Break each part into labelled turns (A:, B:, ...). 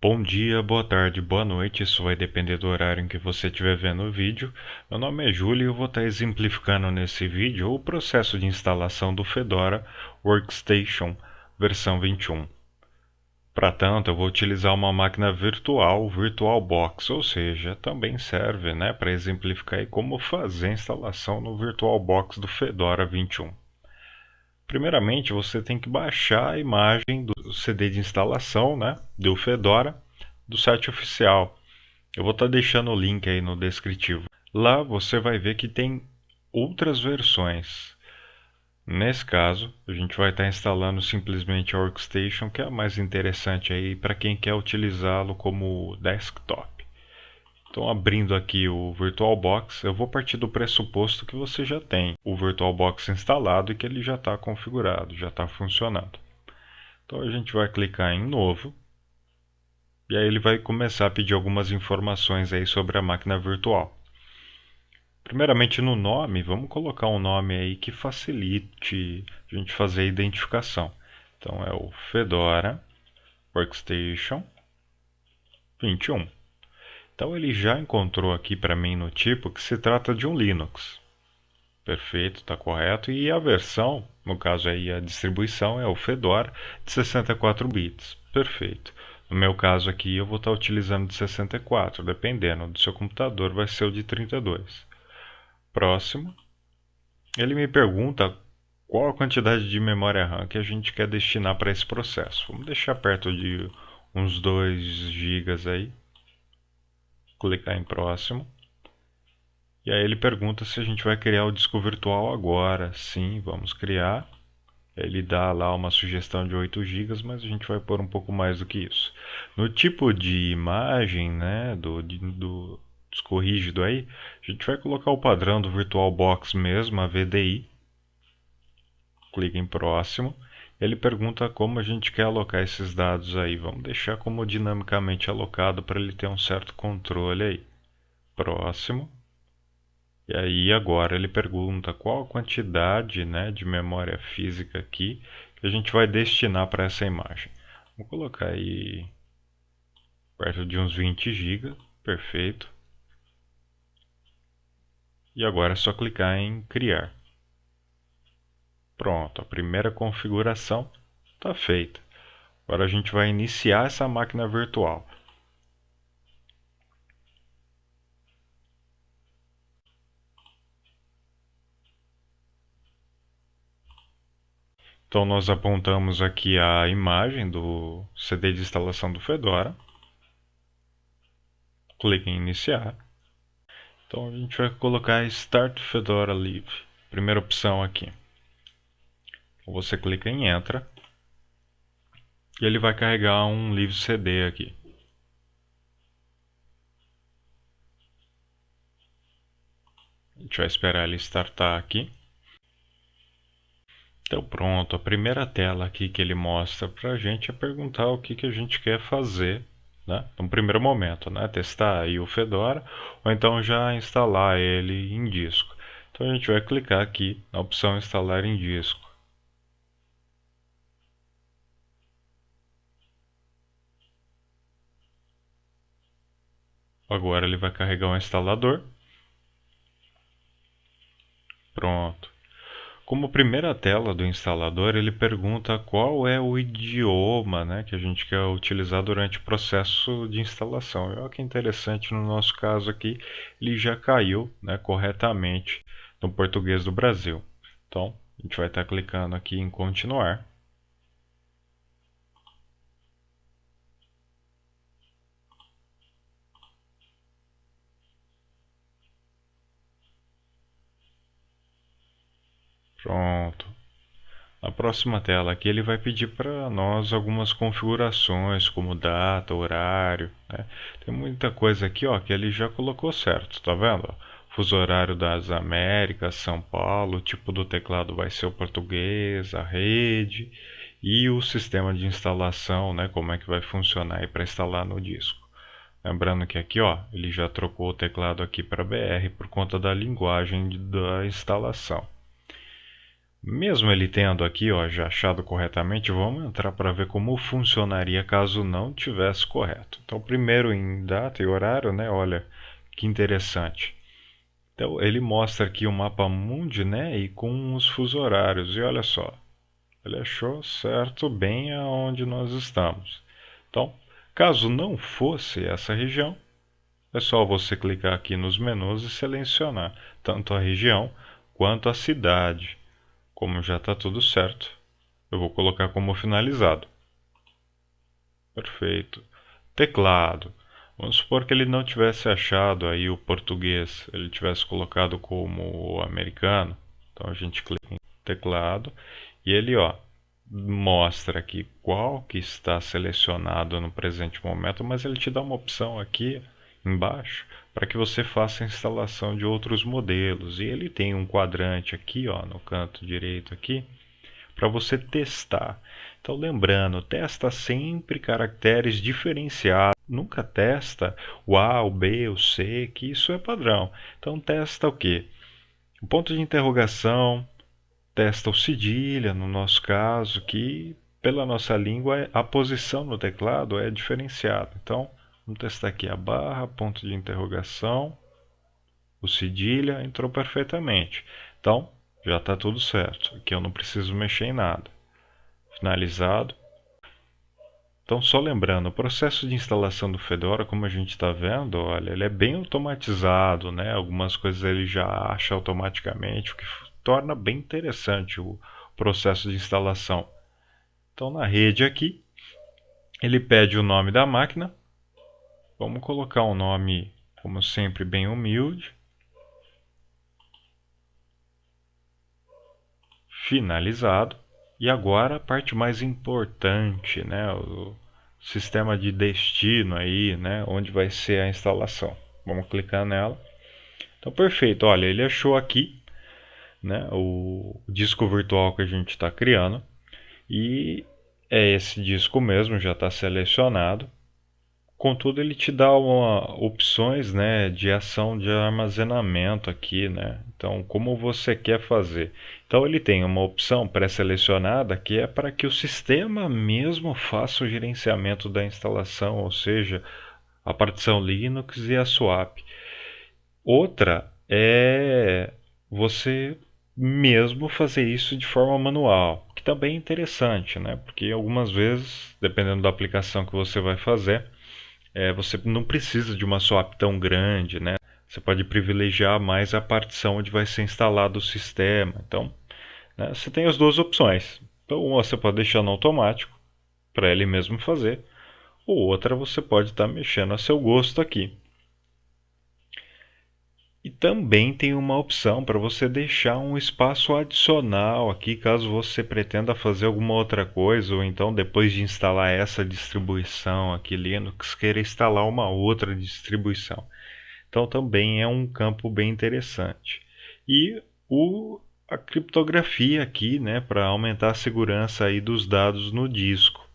A: Bom dia, boa tarde, boa noite, isso vai depender do horário em que você estiver vendo o vídeo. Meu nome é Júlio e eu vou estar exemplificando nesse vídeo o processo de instalação do Fedora Workstation versão 21. Para tanto, eu vou utilizar uma máquina virtual, VirtualBox, ou seja, também serve, para exemplificar aí como fazer a instalação no VirtualBox do Fedora 21. Primeiramente, você tem que baixar a imagem do CD de instalação, do Fedora, do site oficial. Eu vou estar deixando o link aí no descritivo. Lá você vai ver que tem outras versões. Nesse caso, a gente vai estar instalando simplesmente a Workstation, que é a mais interessante aí para quem quer utilizá-lo como desktop. Então, abrindo aqui o VirtualBox, eu vou partir do pressuposto que você já tem o VirtualBox instalado e que ele já está configurado, já está funcionando. Então, a gente vai clicar em Novo e aí ele vai começar a pedir algumas informações aí sobre a máquina virtual. Primeiramente no nome, vamos colocar um nome aí que facilite a gente fazer a identificação. Então é o Fedora Workstation 21. Então ele já encontrou aqui para mim no tipo que se trata de um Linux. Perfeito, está correto. E a versão, no caso aí a distribuição, é o Fedora de 64 bits. Perfeito. No meu caso aqui eu vou estar utilizando de 64, dependendo do seu computador vai ser o de 32. Próximo. Ele me pergunta qual a quantidade de memória RAM que a gente quer destinar para esse processo. Vamos deixar perto de uns 2 GB aí. Clicar em próximo. E aí ele pergunta se a gente vai criar o disco virtual agora. Sim, vamos criar. Ele dá lá uma sugestão de 8 GB, mas a gente vai pôr um pouco mais do que isso. No tipo de imagem, do disco rígido aí, a gente vai colocar o padrão do VirtualBox mesmo, a VDI. Clica em próximo. Ele pergunta como a gente quer alocar esses dados aí. Vamos deixar como dinamicamente alocado para ele ter um certo controle aí. Próximo. E aí agora ele pergunta qual a quantidade, de memória física aqui que a gente vai destinar para essa imagem. Vou colocar aí perto de uns 20 GB, perfeito. E agora é só clicar em criar. Pronto, a primeira configuração está feita. Agora a gente vai iniciar essa máquina virtual. Então nós apontamos aqui a imagem do CD de instalação do Fedora. Clique em iniciar. Então a gente vai colocar Start Fedora Live. Primeira opção aqui. Você clica em Entra. E ele vai carregar um Live CD aqui. A gente vai esperar ele startar aqui. Então pronto, a primeira tela aqui que ele mostra pra gente é perguntar o que a gente quer fazer, no primeiro momento, testar aí o Fedora ou então já instalar ele em disco. Então a gente vai clicar aqui na opção instalar em disco. Agora ele vai carregar o instalador. Pronto. Como primeira tela do instalador, ele pergunta qual é o idioma, que a gente quer utilizar durante o processo de instalação. Olha que interessante, no nosso caso aqui, ele já caiu, corretamente no português do Brasil. Então, a gente vai estar clicando aqui em continuar. Pronto. Na próxima tela aqui ele vai pedir para nós algumas configurações, como data, horário, Tem muita coisa aqui, ó, que ele já colocou certo, tá vendo? Fuso horário das Américas, São Paulo, o tipo do teclado vai ser o português, a rede e o sistema de instalação, como é que vai funcionar aí para instalar no disco. Lembrando que aqui, ó, ele já trocou o teclado aqui para BR por conta da linguagem da instalação. Mesmo ele tendo aqui, ó, já achado corretamente, vamos entrar para ver como funcionaria caso não tivesse correto. Então, primeiro em data e horário, né? Olha que interessante. Então, ele mostra aqui o mapa mundi, né? E com os fusos horários. E olha só, ele achou certo bem aonde nós estamos. Então, caso não fosse essa região, é só você clicar aqui nos menus e selecionar tanto a região quanto a cidade. Como já está tudo certo, eu vou colocar como finalizado. Perfeito. Teclado. Vamos supor que ele não tivesse achado aí o português, ele tivesse colocado como americano. Então a gente clica em teclado e ele, ó, mostra aqui qual que está selecionado no presente momento, mas ele te dá uma opção aqui embaixo para que você faça a instalação de outros modelos. E ele tem um quadrante aqui, ó, no canto direito aqui, para você testar. Então, lembrando, testa sempre caracteres diferenciados. Nunca testa o A, o B, o C, que isso é padrão. Então, testa o quê? O ponto de interrogação, testa o cedilha, no nosso caso, que pela nossa língua a posição no teclado é diferenciada. Então, vamos testar aqui a barra, ponto de interrogação, o cedilha entrou perfeitamente. Então, já está tudo certo. Aqui eu não preciso mexer em nada. Finalizado. Então, só lembrando, o processo de instalação do Fedora, como a gente está vendo, olha, ele é bem automatizado, né? Algumas coisas ele já acha automaticamente, o que torna bem interessante o processo de instalação. Então, na rede aqui, ele pede o nome da máquina. Vamos colocar um nome, como sempre, bem humilde. Finalizado. E agora a parte mais importante, né? O sistema de destino aí, né? Onde vai ser a instalação. Vamos clicar nela. Então, perfeito. Olha, ele achou aqui, né? O disco virtual que a gente está criando. E é esse disco mesmo, já está selecionado. Contudo, ele te dá opções, né, de ação de armazenamento aqui, né? Então, como você quer fazer? Então, ele tem uma opção pré-selecionada que é para que o sistema mesmo faça o gerenciamento da instalação, ou seja, a partição Linux e a swap. Outra é você mesmo fazer isso de forma manual, que também é interessante, né? Porque algumas vezes, dependendo da aplicação que você vai fazer, você não precisa de uma swap tão grande, né? Você pode privilegiar mais a partição onde vai ser instalado o sistema. Então, né, você tem as duas opções. Então, uma você pode deixar no automático, para ele mesmo fazer, ou outra você pode estar mexendo a seu gosto aqui. E também tem uma opção para você deixar um espaço adicional aqui, caso você pretenda fazer alguma outra coisa, ou então depois de instalar essa distribuição aqui Linux, queira instalar uma outra distribuição. Então também é um campo bem interessante. E a criptografia aqui, né, para aumentar a segurança aí dos dados no disco.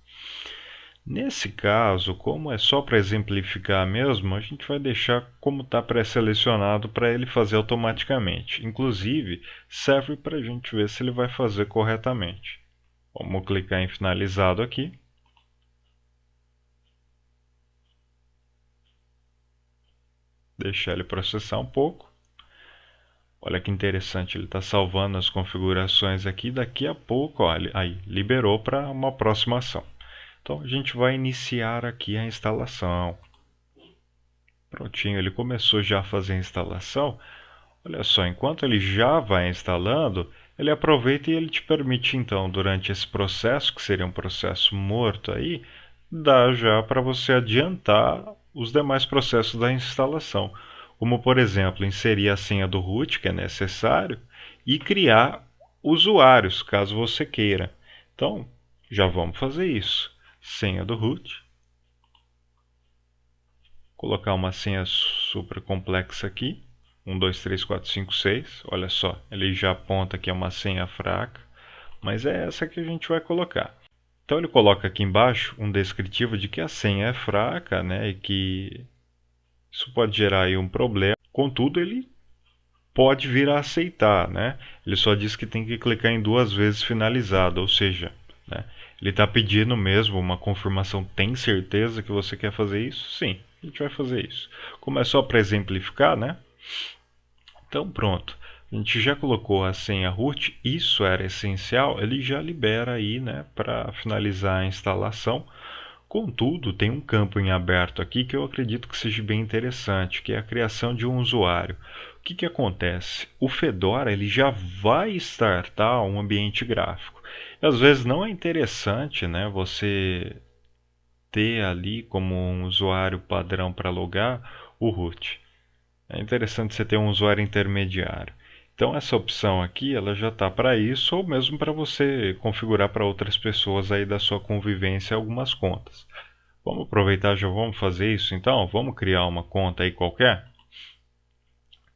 A: Nesse caso, como é só para exemplificar mesmo, a gente vai deixar como está pré-selecionado para ele fazer automaticamente. Inclusive, serve para a gente ver se ele vai fazer corretamente. Vamos clicar em finalizado aqui. Deixar ele processar um pouco. Olha que interessante, ele está salvando as configurações aqui. Daqui a pouco, ó, aí, liberou para uma próxima ação. Então a gente vai iniciar aqui a instalação. Prontinho, ele começou já a fazer a instalação. Olha só, enquanto ele já vai instalando, ele aproveita e ele te permite então, durante esse processo, que seria um processo morto aí, dá já para você adiantar os demais processos da instalação. Como, por exemplo, inserir a senha do root, que é necessário, e criar usuários, caso você queira. Então, já vamos fazer isso. Senha do root. Colocar uma senha super complexa aqui. 1, 2, 3, 4, 5, 6. Olha só, ele já aponta que é uma senha fraca, mas é essa que a gente vai colocar. Então ele coloca aqui embaixo um descritivo de que a senha é fraca, né, e que isso pode gerar aí um problema. Contudo, ele pode vir a aceitar, né? Ele só diz que tem que clicar em 2 vezes finalizado, ou seja, né, ele está pedindo mesmo uma confirmação. Tem certeza que você quer fazer isso? Sim, a gente vai fazer isso. Como é só para exemplificar, né? Então pronto. A gente já colocou a senha root, isso era essencial, ele já libera aí, né, para finalizar a instalação. Contudo, tem um campo em aberto aqui que eu acredito que seja bem interessante, que é a criação de um usuário. O que que acontece? O Fedora ele já vai startar um ambiente gráfico. E às vezes não é interessante, né, você ter ali como um usuário padrão para logar o root. É interessante você ter um usuário intermediário. Então essa opção aqui, ela já está para isso, ou mesmo para você configurar para outras pessoas aí da sua convivência algumas contas. Vamos aproveitar, já vamos fazer isso então? Vamos criar uma conta aí qualquer?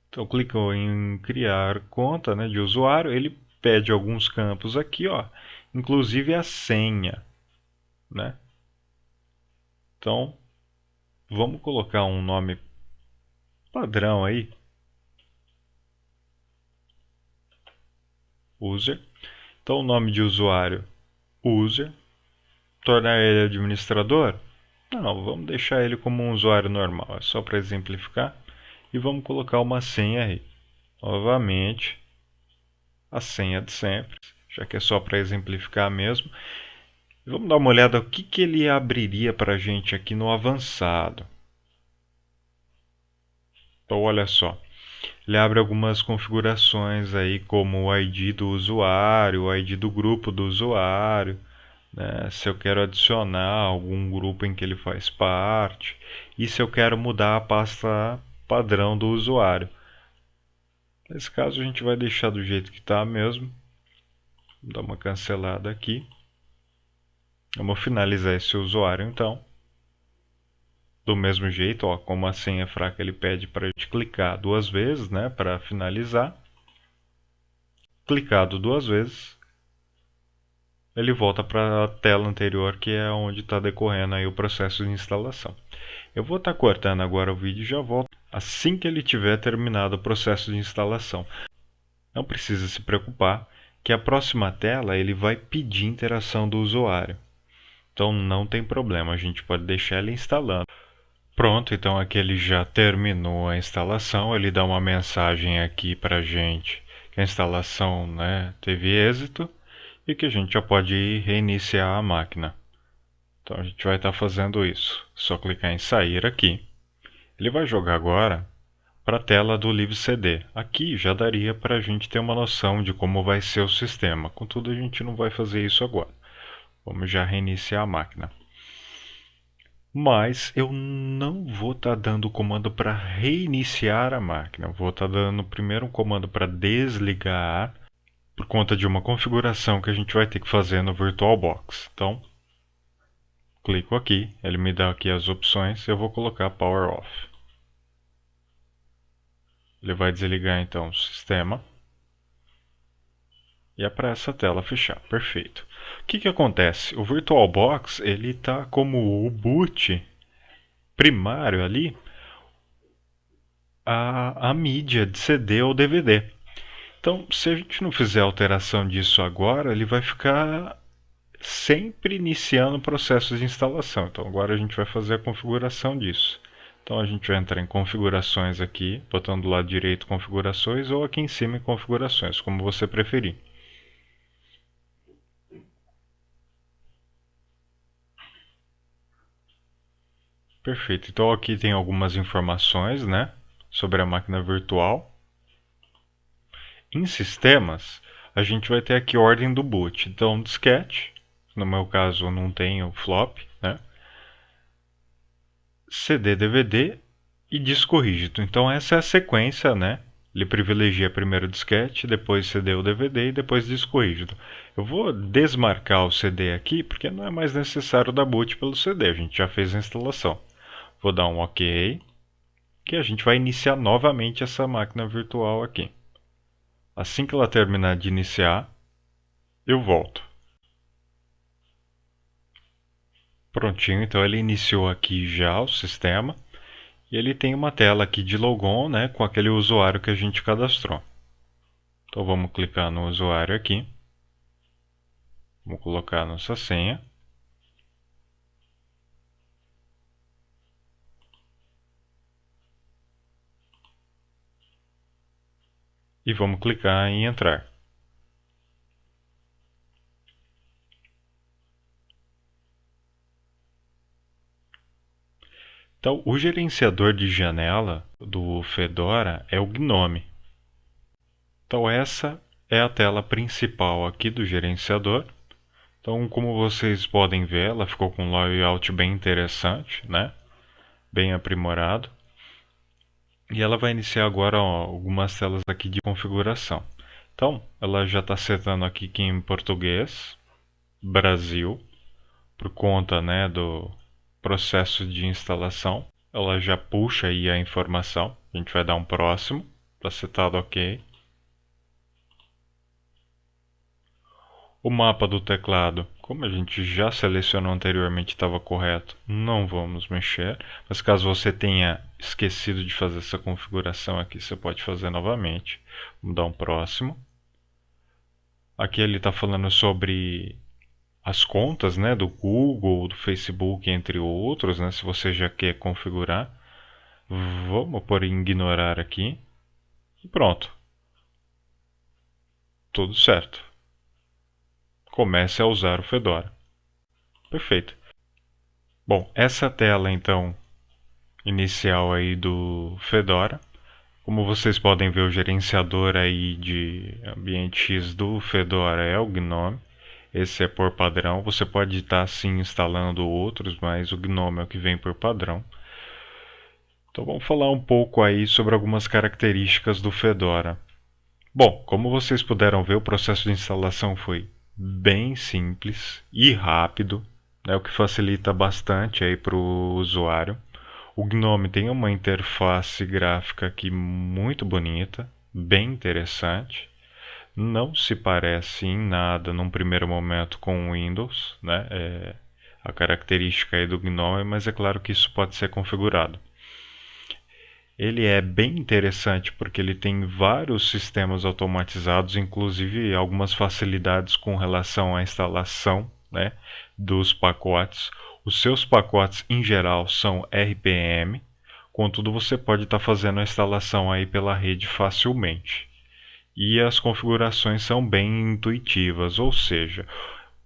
A: Então clico em criar conta, né, de usuário, ele pede alguns campos aqui, ó, inclusive a senha, né? Então vamos colocar um nome padrão aí, user. Então o nome de usuário, user. Tornar ele administrador? Não, vamos deixar ele como um usuário normal, é só para exemplificar. E vamos colocar uma senha aí. Novamente, a senha de sempre, já que é só para exemplificar mesmo. E vamos dar uma olhada o que ele abriria para a gente aqui no avançado. Então, olha só. Ele abre algumas configurações aí, como o ID do usuário, o ID do grupo do usuário, né? Se eu quero adicionar algum grupo em que ele faz parte, e se eu quero mudar a pasta padrão do usuário. Nesse caso a gente vai deixar do jeito que está mesmo. Vou dar uma cancelada aqui. Vamos finalizar esse usuário então. Do mesmo jeito, ó, como a senha fraca ele pede para a gente clicar 2 vezes, né, para finalizar. Clicado 2 vezes, ele volta para a tela anterior, que é onde está decorrendo aí o processo de instalação. Eu vou estar cortando agora o vídeo e já volto assim que ele tiver terminado o processo de instalação. Não precisa se preocupar que a próxima tela ele vai pedir interação do usuário. Então não tem problema, a gente pode deixar ele instalando. Pronto, então aqui ele já terminou a instalação, ele dá uma mensagem aqui para a gente que a instalação, né, teve êxito e que a gente já pode reiniciar a máquina. Então a gente vai estar fazendo isso. Só clicar em sair aqui. Ele vai jogar agora para a tela do Live CD. Aqui já daria para a gente ter uma noção de como vai ser o sistema. Contudo, a gente não vai fazer isso agora. Vamos já reiniciar a máquina. Mas eu não vou estar dando o comando para reiniciar a máquina. Vou estar dando primeiro um comando para desligar, por conta de uma configuração que a gente vai ter que fazer no VirtualBox. Então, clico aqui, ele me dá aqui as opções, eu vou colocar Power Off. Ele vai desligar então o sistema. E é para essa tela fechar, perfeito. O que que acontece? O VirtualBox ele está como o boot primário ali, a mídia de CD ou DVD. Então, se a gente não fizer alteração disso agora, ele vai ficar sempre iniciando o processo de instalação. Então, agora a gente vai fazer a configuração disso. Então, a gente vai entrar em configurações aqui, botando do lado direito configurações ou aqui em cima em configurações, como você preferir. Perfeito. Então, aqui tem algumas informações, né, sobre a máquina virtual. Em sistemas, a gente vai ter aqui a ordem do boot. Então, disquete, no meu caso eu não tenho flop, né? CD, DVD e disco rígido. Então essa é a sequência, né? Ele privilegia primeiro o disquete, depois CD ou DVD e depois disco rígido. Eu vou desmarcar o CD aqui porque não é mais necessário dar boot pelo CD, a gente já fez a instalação. Vou dar um OK, que a gente vai iniciar novamente essa máquina virtual aqui. Assim que ela terminar de iniciar, eu volto. Prontinho, então ele iniciou aqui já o sistema. E ele tem uma tela aqui de logon, né, com aquele usuário que a gente cadastrou. Então vamos clicar no usuário aqui. Vamos colocar a nossa senha. E vamos clicar em entrar. Então, o gerenciador de janela do Fedora é o Gnome. Então, essa é a tela principal aqui do gerenciador. Então, como vocês podem ver, ela ficou com um layout bem interessante, né? Bem aprimorado. E ela vai iniciar agora algumas telas aqui de configuração. Então, ela já está setando aqui em português, Brasil, por conta, né, do processo de instalação. Ela já puxa aí a informação. A gente vai dar um próximo, está setado ok. O mapa do teclado, como a gente já selecionou anteriormente, estava correto, não vamos mexer. Mas caso você tenha esquecido de fazer essa configuração aqui, você pode fazer novamente. Vamos dar um próximo. Aqui ele está falando sobre as contas, né, do Google, do Facebook, entre outros, né, se você já quer configurar. Vamos por ignorar aqui. E pronto. Tudo certo. Comece a usar o Fedora. Perfeito. Bom, essa tela então inicial aí do Fedora. Como vocês podem ver, o gerenciador aí de ambiente X do Fedora é o Gnome. Esse é por padrão. Você pode estar sim instalando outros, mas o Gnome é o que vem por padrão. Então vamos falar um pouco aí sobre algumas características do Fedora. Bom, como vocês puderam ver, o processo de instalação foi bem simples e rápido, né, o que facilita bastante aí para o usuário. O Gnome tem uma interface gráfica aqui muito bonita, bem interessante. Não se parece em nada num primeiro momento com o Windows, né? É a característica aí do Gnome, mas é claro que isso pode ser configurado. Ele é bem interessante porque ele tem vários sistemas automatizados, inclusive algumas facilidades com relação à instalação, né, dos pacotes. Os seus pacotes em geral são RPM, contudo você pode estar fazendo a instalação aí pela rede facilmente. E as configurações são bem intuitivas, ou seja,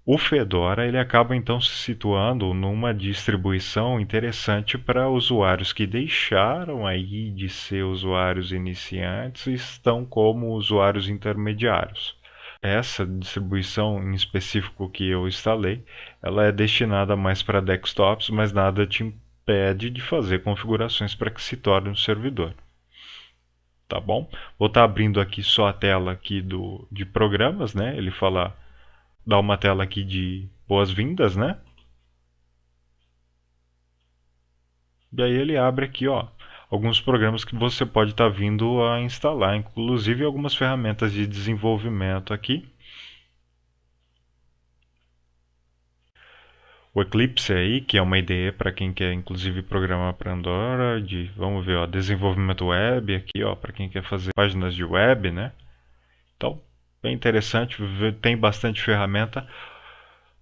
A: o Fedora ele acaba então se situando numa distribuição interessante para usuários que deixaram aí de ser usuários iniciantes e estão como usuários intermediários. Essa distribuição em específico que eu instalei, ela é destinada mais para desktops, mas nada te impede de fazer configurações para que se torne um servidor. Tá bom? Vou estar abrindo aqui só a tela aqui de programas, né? Ele fala, dá uma tela aqui de boas-vindas, né? E aí ele abre aqui, ó, alguns programas que você pode estar vindo a instalar, inclusive algumas ferramentas de desenvolvimento aqui. O Eclipse aí, que é uma ideia para quem quer inclusive programar para Android, vamos ver, ó, desenvolvimento web aqui, ó, para quem quer fazer páginas de web, né? Então, bem interessante, tem bastante ferramenta.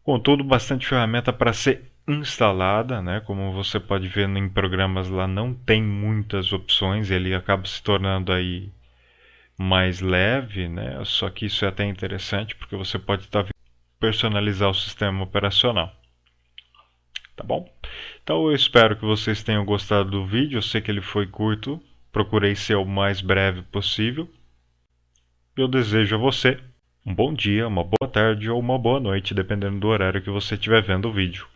A: Contudo, bastante ferramenta para ser instalada, né? Como você pode ver em programas lá não tem muitas opções, ele acaba se tornando aí mais leve, né? Só que isso é até interessante porque você pode estar personalizar o sistema operacional. Tá bom? Então eu espero que vocês tenham gostado do vídeo. Eu sei que ele foi curto, procurei ser o mais breve possível. Eu desejo a você um bom dia, uma boa tarde ou uma boa noite, dependendo do horário que você estiver vendo o vídeo.